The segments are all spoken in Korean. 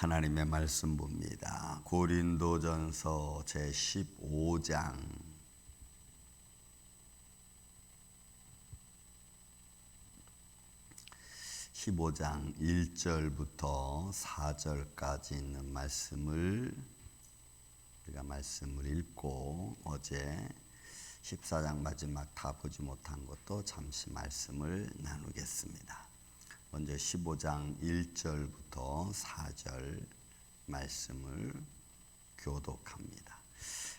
하나님의 말씀 봅니다. 고린도전서 제15장 1절부터 4절까지 있는 말씀을 우리가 말씀을 읽고 어제 14장 마지막 다 보지 못한 것도 잠시 말씀을 나누겠습니다. 먼저 15장 1절부터 4절 말씀을 교독합니다.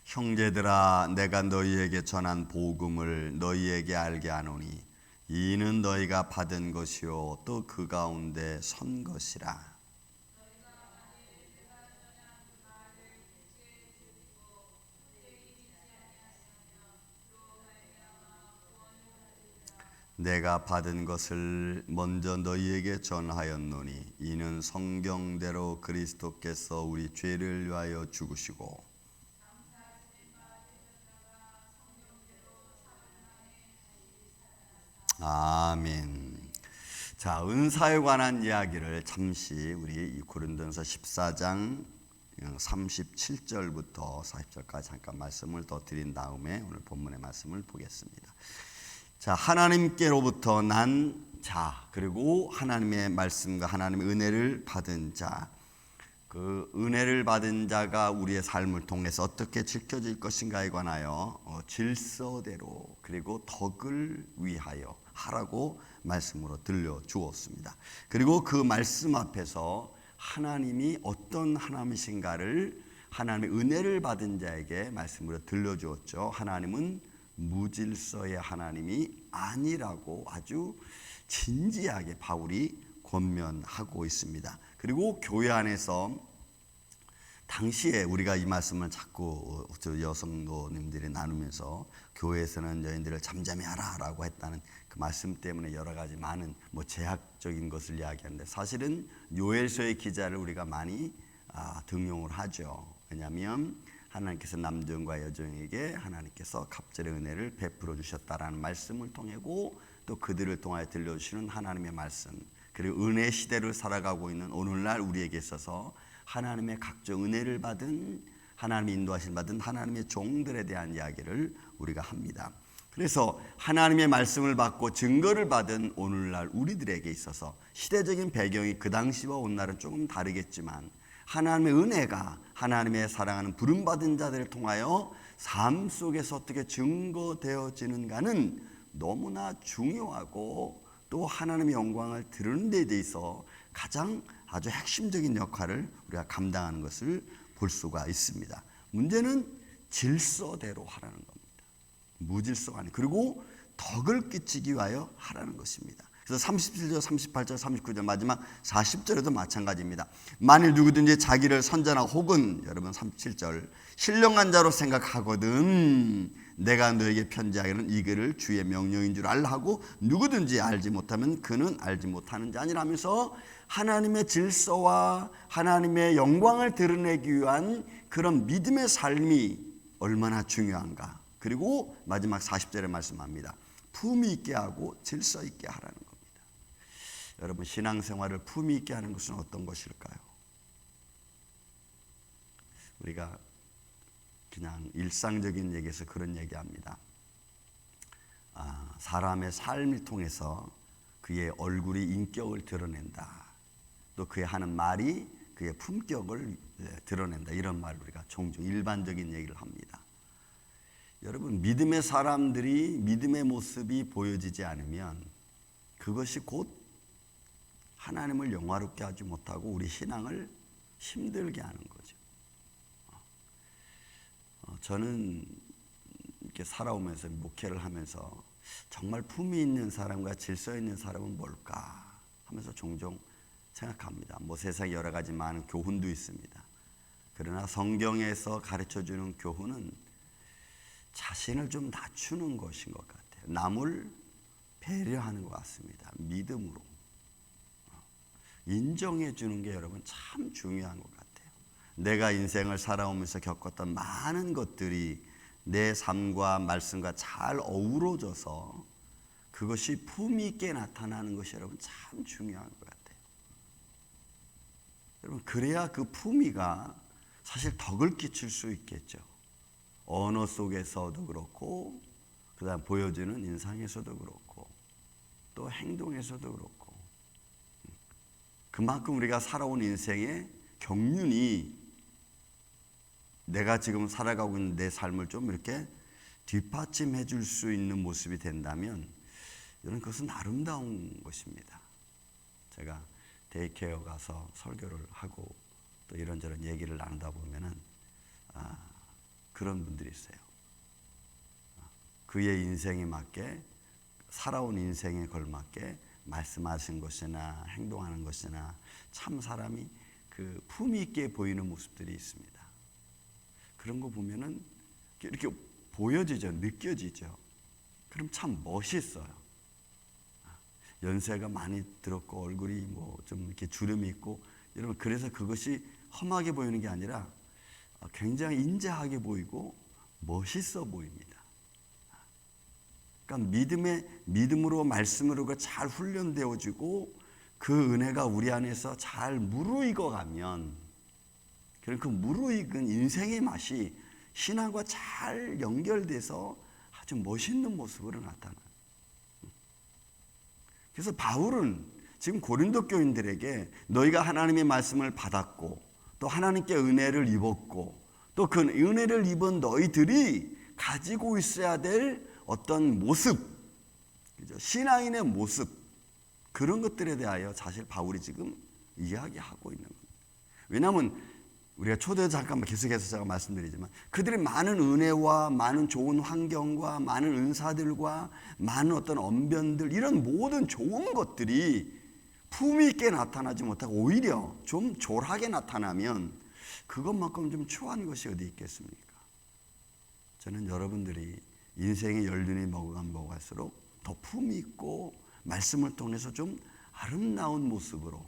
형제들아, 내가 너희에게 전한 복음을 너희에게 알게 하노니 이는 너희가 받은 것이요 또 그 가운데 선 것이라. 내가 받은 것을 먼저 너희에게 전하였노니 이는 성경대로 그리스도께서 우리 죄를 위하여 죽으시고 아멘. 자, 은사에 관한 이야기를 잠시 우리 고린도전서 14장 37절부터 40절까지 잠깐 말씀을 더 드린 다음에 오늘 본문의 말씀을 보겠습니다. 자, 하나님께로부터 난 자, 그리고 하나님의 말씀과 하나님의 은혜를 받은 자, 그 은혜를 받은 자가 우리의 삶을 통해서 어떻게 지켜질 것인가에 관하여 질서대로 그리고 덕을 위하여 하라고 말씀으로 들려주었습니다. 그리고 그 말씀 앞에서 하나님이 어떤 하나님이신가를 하나님의 은혜를 받은 자에게 말씀으로 들려주었죠. 하나님은 무질서의 하나님이 아니라고 아주 진지하게 바울이 권면하고 있습니다. 그리고 교회 안에서 당시에 우리가 이 말씀을 자꾸 여성도님들이 나누면서 교회에서는 여인들을 잠잠히 하라라고 했다는 그 말씀 때문에 여러 가지 많은 제약적인 것을 이야기하는데 사실은 요엘서의 기자를 우리가 많이 등용을 하죠. 왜냐하면 하나님께서 남종과 여종에게 하나님께서 갑절의 은혜를 베풀어 주셨다라는 말씀을 통하고 또 그들을 통하여 들려주시는 하나님의 말씀, 그리고 은혜 시대를 살아가고 있는 오늘날 우리에게 있어서 하나님의 각종 은혜를 받은 하나님의 인도하심 받은 하나님의 종들에 대한 이야기를 우리가 합니다. 그래서 하나님의 말씀을 받고 증거를 받은 오늘날 우리들에게 있어서 시대적인 배경이 그 당시와 오늘날은 조금 다르겠지만 하나님의 은혜가 하나님의 사랑하는 부름받은 자들을 통하여 삶 속에서 어떻게 증거되어지는가는 너무나 중요하고 또 하나님의 영광을 드러내는 데 대해서 가장 아주 핵심적인 역할을 우리가 감당하는 것을 볼 수가 있습니다. 문제는 질서대로 하라는 겁니다. 무질서가 아니고 그리고 덕을 끼치기 위하여 하라는 것입니다. 그래서 37절, 38절, 39절 마지막 40절에도 마찬가지입니다. 만일 누구든지 자기를 선전하고 혹은 여러분 37절 신령한 자로 생각하거든 내가 너에게 편지하기는 이 글을 주의 명령인 줄 알라 하고 누구든지 알지 못하면 그는 알지 못하는 자니라면서 하나님의 질서와 하나님의 영광을 드러내기 위한 그런 믿음의 삶이 얼마나 중요한가. 그리고 마지막 40절에 말씀합니다. 품위 있게 하고 질서 있게 하라는 겁니다. 여러분, 신앙생활을 품위 있게 하는 것은 어떤 것일까요? 우리가 그냥 일상적인 얘기에서 그런 얘기합니다. 사람의 삶을 통해서 그의 얼굴이 인격을 드러낸다. 또 그의 하는 말이 그의 품격을 드러낸다. 이런 말 우리가 종종 일반적인 얘기를 합니다. 여러분, 믿음의 사람들이 믿음의 모습이 보여지지 않으면 그것이 곧 하나님을 영화롭게 하지 못하고 우리 신앙을 힘들게 하는 거죠. 저는 이렇게 살아오면서 목회를 하면서 정말 품위 있는 사람과 질서 있는 사람은 뭘까 하면서 종종 생각합니다. 세상에 여러 가지 많은 교훈도 있습니다. 그러나 성경에서 가르쳐주는 교훈은 자신을 좀 낮추는 것인 것 같아요. 남을 배려하는 것 같습니다. 믿음으로 인정해 주는 게 여러분 참 중요한 것 같아요. 내가 인생을 살아오면서 겪었던 많은 것들이 내 삶과 말씀과 잘 어우러져서 그것이 품위 있게 나타나는 것이 여러분 참 중요한 것 같아요. 여러분, 그래야 그 품위가 사실 덕을 끼칠 수 있겠죠. 언어 속에서도 그렇고, 그다음 보여지는 인상에서도 그렇고, 또 행동에서도 그렇고, 그만큼 우리가 살아온 인생의 경륜이 내가 지금 살아가고 있는 내 삶을 좀 이렇게 뒷받침해 줄 수 있는 모습이 된다면 이런 그것은 아름다운 것입니다. 제가 데이케어 가서 설교를 하고 또 이런저런 얘기를 나누다 보면은 그런 분들이 있어요. 그의 인생에 맞게, 살아온 인생에 걸맞게 말씀하신 것이나 행동하는 것이나 참 사람이 그 품위 있게 보이는 모습들이 있습니다. 그런 거 보면은 이렇게 보여지죠, 느껴지죠. 그럼 참 멋있어요. 연세가 많이 들었고 얼굴이 뭐 좀 이렇게 주름이 있고 이러면, 그래서 그것이 험하게 보이는 게 아니라 굉장히 인자하게 보이고 멋있어 보입니다. 그러니까 믿음으로, 말씀으로 잘 훈련되어지고 그 은혜가 우리 안에서 잘 무르익어 가면, 그런 그 무르익은 인생의 맛이 신앙과 잘 연결돼서 아주 멋있는 모습으로 나타나요. 그래서 바울은 지금 고린도 교인들에게 너희가 하나님의 말씀을 받았고 또 하나님께 은혜를 입었고 또 그 은혜를 입은 너희들이 가지고 있어야 될 어떤 모습, 그죠? 신앙인의 모습, 그런 것들에 대하여 사실 바울이 지금 이야기하고 있는 겁니다. 왜냐하면 우리가 초대에 잠깐만 계속해서 제가 말씀드리지만 그들이 많은 은혜와 많은 좋은 환경과 많은 은사들과 많은 어떤 언변들, 이런 모든 좋은 것들이 품위 있게 나타나지 못하고 오히려 좀 졸하게 나타나면 그것만큼 좀 추한 것이 어디 있겠습니까? 저는 여러분들이 인생의 연륜이 먹어갈수록 더 품위 있고 말씀을 통해서 좀 아름다운 모습으로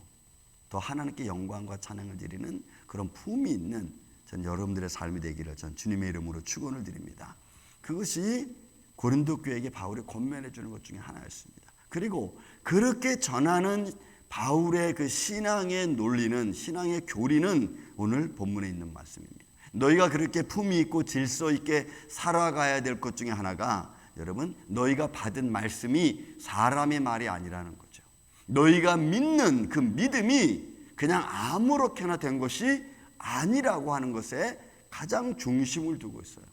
더 하나님께 영광과 찬양을 드리는 그런 품이 있는 전 여러분들의 삶이 되기를 전 주님의 이름으로 축원을 드립니다. 그것이 고린도 교회에게 바울이 권면해 주는 것 중에 하나였습니다. 그리고 그렇게 전하는 바울의 그 신앙의 논리는, 신앙의 교리는 오늘 본문에 있는 말씀입니다. 너희가 그렇게 품위 있고 질서 있게 살아가야 될 것 중에 하나가, 여러분, 너희가 받은 말씀이 사람의 말이 아니라는 거죠. 너희가 믿는 그 믿음이 그냥 아무렇게나 된 것이 아니라고 하는 것에 가장 중심을 두고 있어요.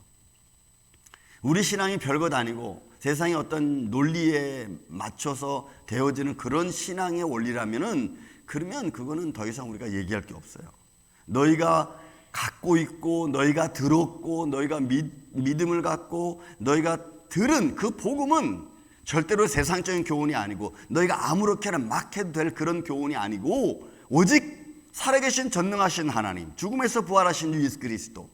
우리 신앙이 별것 아니고 세상의 어떤 논리에 맞춰서 되어지는 그런 신앙의 원리라면은, 그러면 그거는 더 이상 우리가 얘기할 게 없어요. 너희가 갖고 있고 너희가 들었고 너희가 믿음을 갖고 너희가 들은 그 복음은 절대로 세상적인 교훈이 아니고 너희가 아무렇게나 막 해도 될 그런 교훈이 아니고 오직 살아계신 전능하신 하나님, 죽음에서 부활하신 예수 그리스도,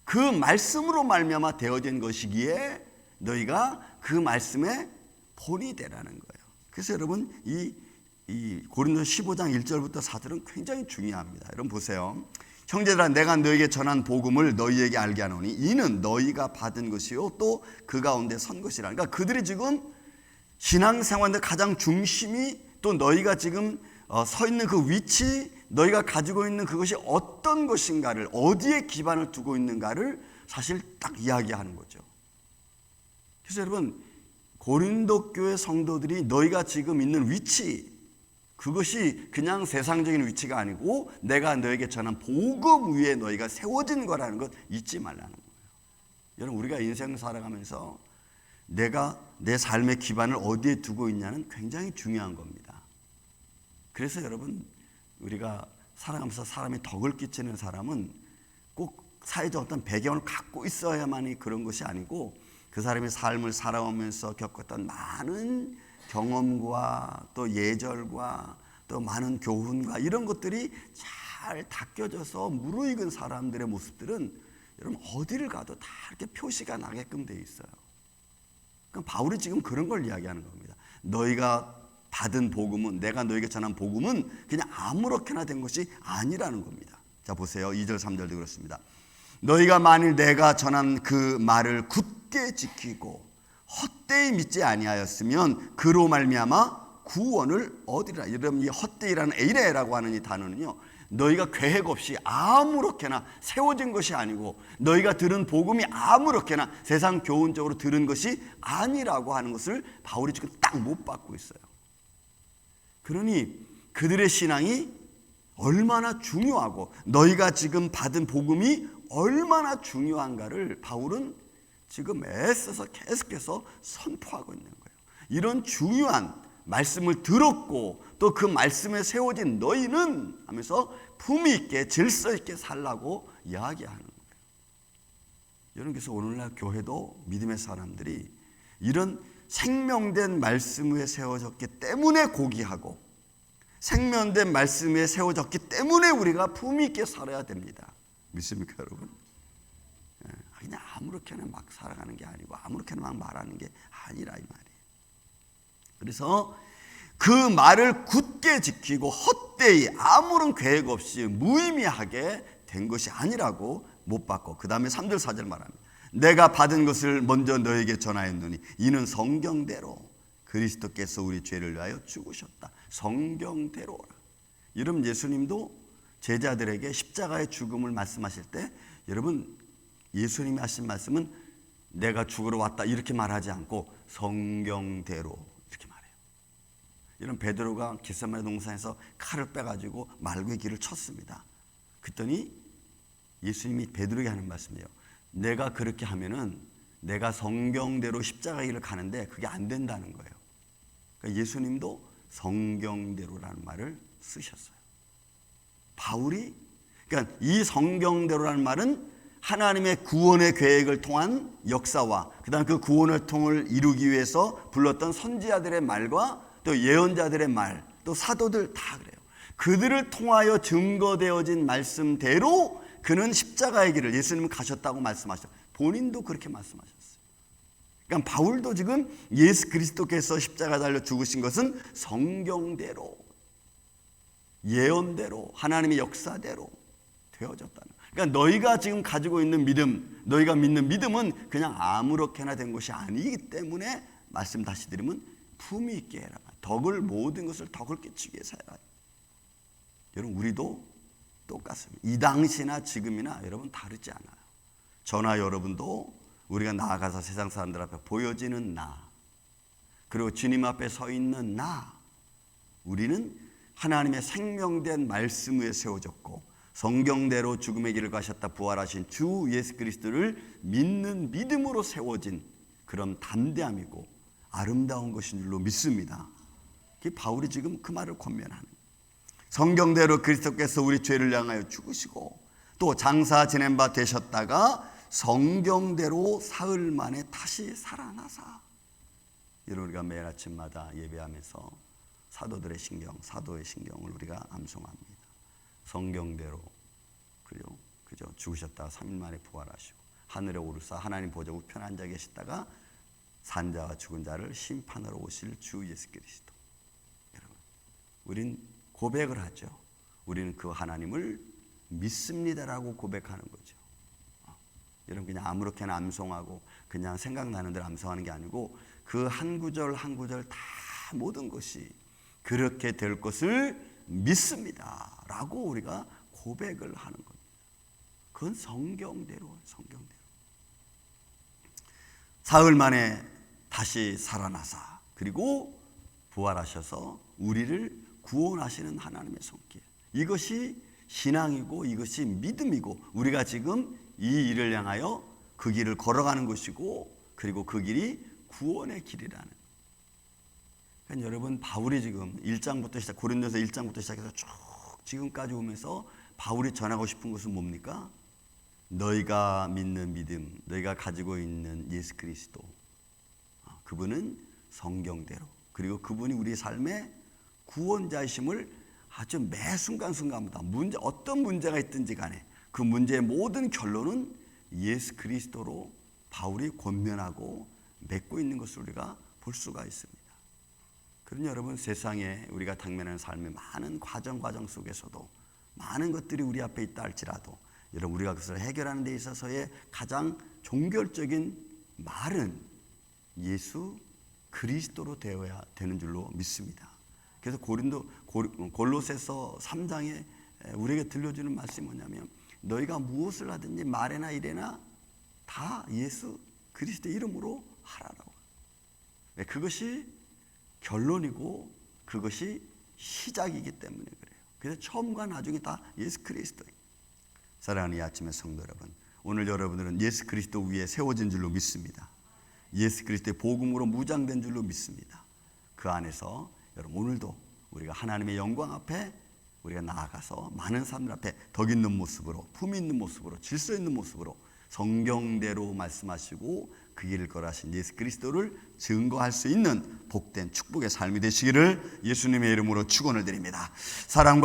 그 말씀으로 말미암아 되어진 것이기에 너희가 그 말씀의 본이 되라는 거예요. 그래서 여러분 이 고린도 15장 1절부터 4절은 굉장히 중요합니다. 여러분 보세요. 형제들아, 내가 너희에게 전한 복음을 너희에게 알게 하노니 이는 너희가 받은 것이요 또 그 가운데 선 것이라. 그러니까 그들이 지금 신앙생활의 가장 중심이, 또 너희가 지금 서 있는 그 위치, 너희가 가지고 있는 그것이 어떤 것인가를, 어디에 기반을 두고 있는가를 사실 딱 이야기하는 거죠. 그래서 여러분, 고린도 교회 성도들이 너희가 지금 있는 위치, 그것이 그냥 세상적인 위치가 아니고 내가 너에게 전한 복음 위에 너희가 세워진 거라는 것 잊지 말라는 거예요. 여러분, 우리가 인생을 살아가면서 내가 내 삶의 기반을 어디에 두고 있냐는 굉장히 중요한 겁니다. 그래서 여러분, 우리가 살아가면서 사람이 덕을 끼치는 사람은 꼭 사회적 어떤 배경을 갖고 있어야만이 그런 것이 아니고, 그 사람의 삶을 살아오면서 겪었던 많은 경험과 또 예절과 또 많은 교훈과 이런 것들이 잘 닦여져서 무르익은 사람들의 모습들은 여러분 어디를 가도 다 이렇게 표시가 나게끔 돼 있어요. 그러니까 바울이 지금 그런 걸 이야기하는 겁니다. 너희가 받은 복음은, 내가 너에게 전한 복음은 그냥 아무렇게나 된 것이 아니라는 겁니다. 자 보세요. 2절 3절도 그렇습니다. 너희가 만일 내가 전한 그 말을 굳게 지키고 헛되이 믿지 아니하였으면 그로 말미암아 구원을 얻으리라. 여러분, 이 헛되이라는 에이레라고 하는 이 단어는요, 너희가 계획 없이 아무렇게나 세워진 것이 아니고 너희가 들은 복음이 아무렇게나 세상 교훈적으로 들은 것이 아니라고 하는 것을 바울이 지금 딱 못 받고 있어요. 그러니 그들의 신앙이 얼마나 중요하고 너희가 지금 받은 복음이 얼마나 중요한가를 바울은 지금 애써서 계속해서 선포하고 있는 거예요. 이런 중요한 말씀을 들었고 또 그 말씀에 세워진 너희는 하면서 품위 있게 질서 있게 살라고 이야기하는 거예요. 여러분, 그래서 오늘날 교회도 믿음의 사람들이 이런 생명된 말씀 위에 세워졌기 때문에 고귀하고 생명된 말씀 위에 세워졌기 때문에 우리가 품위 있게 살아야 됩니다. 믿습니까 여러분? 그냥 아무렇게나 막 살아가는 게 아니고 아무렇게나 막 말하는 게 아니라 이 말이에요. 그래서 그 말을 굳게 지키고 헛되이 아무런 계획 없이 무의미하게 된 것이 아니라고 못 받고 그 다음에 3절 4절 말합니다. 내가 받은 것을 먼저 너에게 전하였노니 이는 성경대로 그리스도께서 우리 죄를 위하여 죽으셨다. 성경대로. 여러분, 예수님도 제자들에게 십자가의 죽음을 말씀하실 때 여러분, 예수님이 하신 말씀은 내가 죽으러 왔다 이렇게 말하지 않고 성경대로 이렇게 말해요. 이런 베드로가 겟세마네 동산에서 칼을 빼가지고 말구의 길을 쳤습니다. 그랬더니 예수님이 베드로에게 하는 말씀이에요. 내가 그렇게 하면은 내가 성경대로 십자가 길을 가는데 그게 안 된다는 거예요. 그러니까 예수님도 성경대로라는 말을 쓰셨어요. 바울이 그러니까 이 성경대로라는 말은 하나님의 구원의 계획을 통한 역사와 그다음 그 구원의 통을 이루기 위해서 불렀던 선지자들의 말과 또 예언자들의 말, 또 사도들 다 그래요. 그들을 통하여 증거되어진 말씀대로 그는 십자가의 길을 예수님은 가셨다고 말씀하셨어요. 본인도 그렇게 말씀하셨어요. 그러니까 바울도 지금 예수 그리스도께서 십자가 달려 죽으신 것은 성경대로, 예언대로, 하나님의 역사대로 되어졌다는. 그러니까 너희가 지금 가지고 있는 믿음, 너희가 믿는 믿음은 그냥 아무렇게나 된 것이 아니기 때문에 말씀 다시 드리면 품위 있게 해라. 덕을 모든 것을 덕을 끼치게 해라. 여러분, 우리도 똑같습니다. 이 당시나 지금이나 여러분 다르지 않아요. 저나 여러분도 우리가 나아가서 세상 사람들 앞에 보여지는 나, 그리고 주님 앞에 서 있는 나, 우리는 하나님의 생명된 말씀 위에 세워졌고 성경대로 죽음의 길을 가셨다 부활하신 주 예수 그리스도를 믿는 믿음으로 세워진 그런 담대함이고 아름다운 것인 줄로 믿습니다. 바울이 지금 그 말을 권면하는 거예요. 성경대로 그리스도께서 우리 죄를 향하여 죽으시고 또 장사 지낸 바 되셨다가 성경대로 사흘 만에 다시 살아나사. 이런 우리가 매일 아침마다 예배하면서 사도들의 신경, 사도의 신경을 우리가 암송합니다. 성경대로 그죠? 죽으셨다가 3일 만에 부활하시고 하늘에 오르사 하나님 보좌 우편에 앉아 계시다가 산자와 죽은 자를 심판하러 오실 주 예수 그리스도. 여러분, 우린 고백을 하죠. 우리는 그 하나님을 믿습니다라고 고백하는 거죠. 여러분, 그냥 아무렇게나 암송하고 그냥 생각나는 대로 암송하는 게 아니고 그 한 구절 한 구절 다 모든 것이 그렇게 될 것을 믿습니다라고 우리가 고백을 하는 겁니다. 그건 성경대로. 사흘 만에 다시 살아나사 그리고 부활하셔서 우리를 구원하시는 하나님의 손길. 이것이 신앙이고 이것이 믿음이고 우리가 지금 이 일을 향하여 그 길을 걸어가는 것이고 그리고 그 길이 구원의 길이라는. 그러니까 여러분, 바울이 지금 1장부터 시작, 고린도서 1장부터 시작해서 쭉 지금까지 오면서 바울이 전하고 싶은 것은 뭡니까? 너희가 믿는 믿음, 너희가 가지고 있는 예수 그리스도, 그분은 성경대로 그리고 그분이 우리 삶의 구원자이심을 아주 매 순간순간마다 어떤 문제가 있든지 간에 그 문제의 모든 결론은 예수 그리스도로 바울이 권면하고 맺고 있는 것을 우리가 볼 수가 있습니다. 그러니 여러분, 세상에 우리가 당면하는 삶의 많은 과정 속에서도 많은 것들이 우리 앞에 있다 할지라도 여러분, 우리가 그것을 해결하는 데 있어서의 가장 종결적인 말은 예수 그리스도로 되어야 되는 줄로 믿습니다. 그래서 골로새서 3장에 우리에게 들려주는 말씀이 뭐냐면 너희가 무엇을 하든지 말에나 이래나 다 예수 그리스도의 이름으로 하라라고. 그것이 결론이고 그것이 시작이기 때문에 그래요. 그래서 처음과 나중에 다 예수 그리스도예요. 사랑하는 이 아침의 성도 여러분, 오늘 여러분들은 예수 그리스도 위에 세워진 줄로 믿습니다. 예수 그리스도의 복음으로 무장된 줄로 믿습니다. 그 안에서 여러분 오늘도 우리가 하나님의 영광 앞에 우리가 나아가서 많은 사람들 앞에 덕 있는 모습으로, 품 있는 모습으로, 질서 있는 모습으로 성경대로 말씀하시고 그 길을 걸으신 예수 그리스도를 증거할 수 있는 복된 축복의 삶이 되시기를 예수님의 이름으로 축원을 드립니다. 사랑과